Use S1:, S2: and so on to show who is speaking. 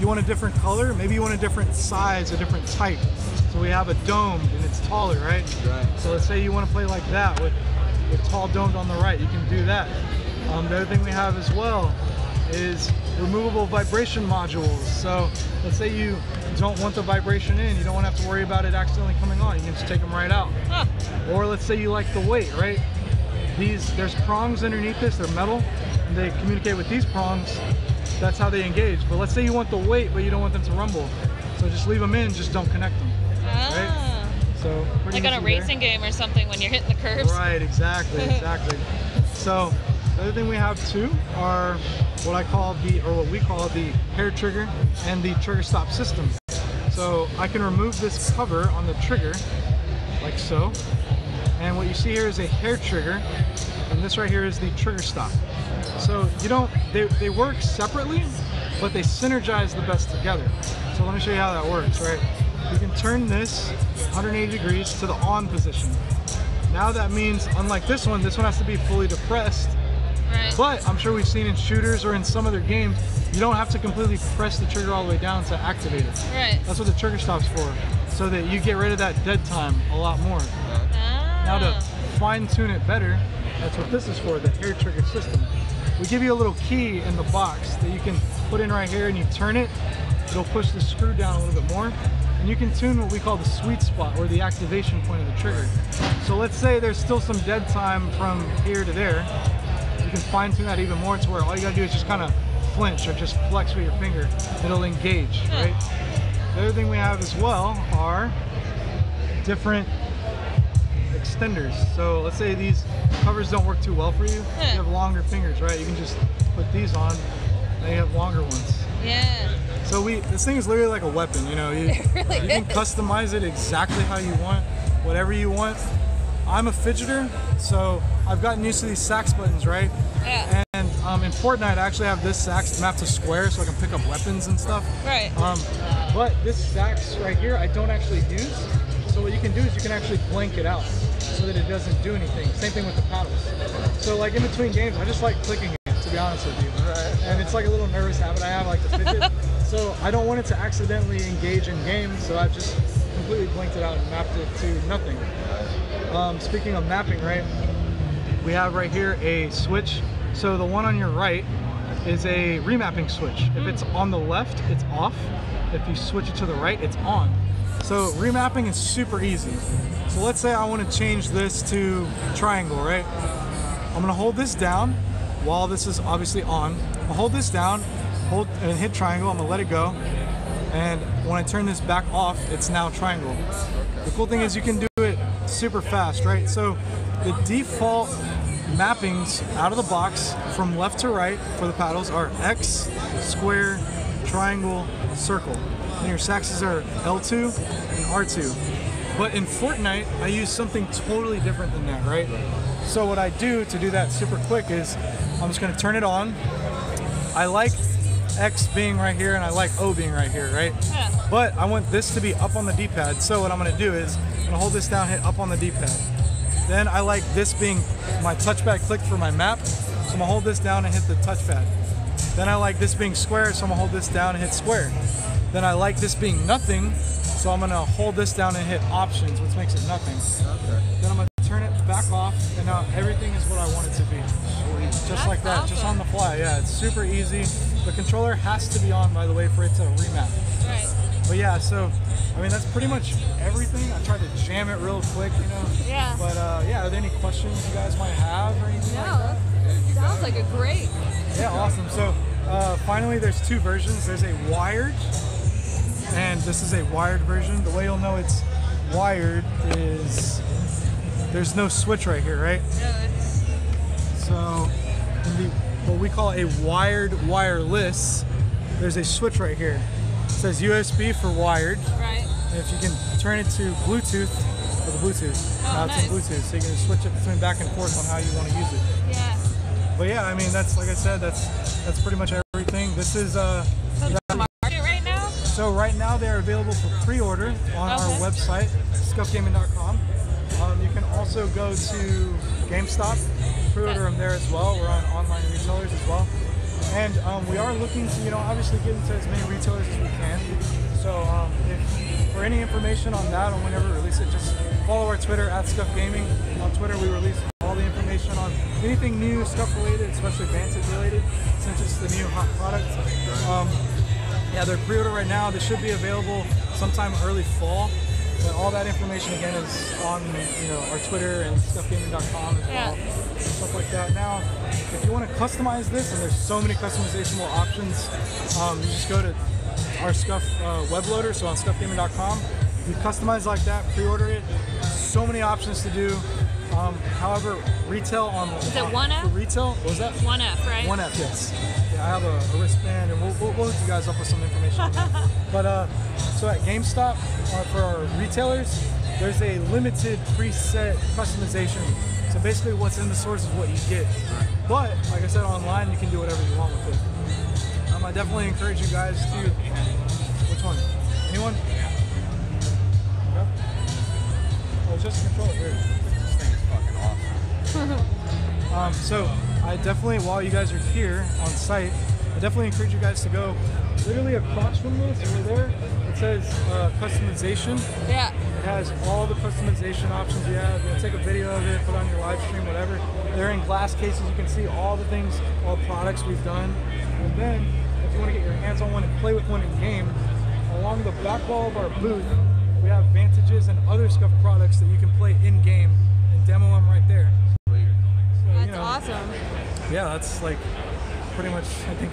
S1: you want a different color, maybe you want a different size, a different type. So we have a domed and it's taller, right?
S2: Right.
S1: So let's say you want to play like that with tall domed on the right, you can do that. The other thing we have as well is removable vibration modules. So let's say you don't want the vibration in, you don't want to have to worry about it accidentally coming on, you can just take them right out.
S3: Huh.
S1: Or let's say you like the weight, right? There's prongs underneath this, they're metal, and they communicate with these prongs. That's how they engage. But let's say you want the weight, but you don't want them to rumble. So just leave them in, just don't connect them. Right? So
S3: like on a racing game or something when you're hitting the curves.
S1: Right, exactly, exactly. So the other thing we have too are what we call the hair trigger and the trigger stop system. So I can remove this cover on the trigger, like so. And what you see here is a hair trigger, and this right here is the trigger stop. So they work separately, but they synergize the best together. So let me show you how that works, right? You can turn this 180 degrees to the on position. Now that means, unlike this one has to be fully depressed.
S3: Right.
S1: But I'm sure we've seen in shooters or in some other games, you don't have to completely press the trigger all the way down to activate it.
S3: Right.
S1: That's what the trigger stop's for, so that you get rid of that dead time a lot more. Now to fine tune it better, that's what this is for, the hair trigger system. We give you a little key in the box that you can put in right here, and you turn it, it'll push the screw down a little bit more, and you can tune what we call the sweet spot, or the activation point of the trigger. So let's say there's still some dead time from here to there, you can fine tune that even more to where all you gotta do is just kind of flinch or just flex with your finger, it'll engage, right? The other thing we have as well are different extenders. So let's say these covers don't work too well for you. You have longer fingers, right? You can just put these on, and you have longer ones.
S3: Yeah.
S1: So this thing is literally like a weapon, you know. You can customize it exactly how you want, whatever you want. I'm a fidgeter, so I've gotten used to these sax buttons, right?
S3: Yeah.
S1: And in Fortnite, I actually have this sax mapped to square so I can pick up weapons and stuff.
S3: Right.
S1: But this sax right here, I don't actually use. So what you can do is you can actually blank it out so that it doesn't do anything. Same thing with the paddles. So like in between games, I just like clicking it, to be honest with you. And it's like a little nervous habit I have, like to fidget. So I don't want it to accidentally engage in games, so I've just completely blanked it out and mapped it to nothing. Speaking of mapping, right, we have right here a switch. So the one on your right is a remapping switch. If it's on the left, it's off. If you switch it to the right, it's on. So remapping is super easy. So let's say I want to change this to triangle, right? I'm gonna hold this down while this is obviously on. I'll hold this down, hold and hit triangle, I'm gonna let it go. And when I turn this back off, it's now triangle. The cool thing is you can do it super fast, right? So the default mappings out of the box from left to right for the paddles are X, square, triangle, circle. And your saxes are L2 and R2. But in Fortnite, I use something totally different than that, right? So what I do to do that super quick is I'm just gonna turn it on. I like X being right here and I like O being right here, right?
S3: Yeah.
S1: But I want this to be up on the D-pad. So what I'm gonna do is I'm gonna hold this down, hit up on the D-pad. Then I like this being my touchpad click for my map. So I'm gonna hold this down and hit the touchpad. Then I like this being square, so I'm gonna hold this down and hit square. Then I like this being nothing, so I'm gonna hold this down and hit options, which makes it nothing. Okay. Then I'm gonna turn it back off, and now everything is what I want it to be. Just like that, just on the fly. Yeah, it's super easy. The controller has to be on, by the way, for it to remap.
S3: Right.
S1: But yeah, so I mean that's pretty much everything. I tried to jam it real quick, you know.
S3: Yeah.
S1: But yeah, are there any questions you guys might have or anything like that?
S3: Sounds like a great.
S1: Yeah, awesome. So finally, there's two versions. There's a wired, and this is a wired version. The way you'll know it's wired is there's no switch right here, right?
S3: Yeah.
S1: So in what we call a wired wireless, there's a switch right here. It says USB for wired.
S3: Right.
S1: And if you can turn it to Bluetooth for the Bluetooth.
S3: Oh,
S1: now
S3: nice.
S1: it's in Bluetooth, so you can switch it between back and forth on how you want to use it.
S3: Yeah.
S1: But yeah, I mean that's like I said, that's pretty much everything. This is
S3: So it's on the market right now?
S1: So right now they're available for pre-order on our website, scuffgaming.com. You can also go to GameStop, pre-order them there as well. We're on online retailers as well. And we are looking to, you know, obviously get into as many retailers as we can. So if for any information on that, on whenever we release it, just follow our Twitter @ScuffGaming. On Twitter, we release all the information on anything new, Scuff related, especially Vantage related, since it's the new hot product. Yeah, they're pre-order right now. They should be available sometime early fall. But all that information again is on, you know, our Twitter and ScuffGaming.com as well, and stuff like that. Now, if you want to customize this, and there's so many customizable options, you just go to our Scuff web loader, so on ScuffGaming.com. You customize like that, pre-order it. So many options to do. However, retail on
S3: is it 1F?
S1: Retail, what was that?
S3: 1F, right?
S1: 1F, yes. Yeah, I have a wristband, and we'll hook you guys up with some information on that. But so at GameStop, for our retailers, there's a limited preset customization. So basically, what's in the source is what you get. But like I said, online you can do whatever you want with it. I definitely encourage you guys to. Which one? Anyone? Okay. Oh, it's just a controller here.
S2: This thing is fucking awesome.
S1: So I definitely, while you guys are here on site, I definitely encourage you guys to go literally across from this over there. It says customization.
S3: Yeah.
S1: It has all the customization options you have. You know, take a video of it, put it on your live stream, whatever. They're in glass cases. You can see all the things, all the products we've done. And then, if you want to get your hands on one and play with one in game, along the back wall of our booth, we have Vantages and other Scuff products that you can play in game and demo them right there. So,
S3: That's
S1: you know,
S3: awesome.
S1: yeah, that's like pretty much, I think,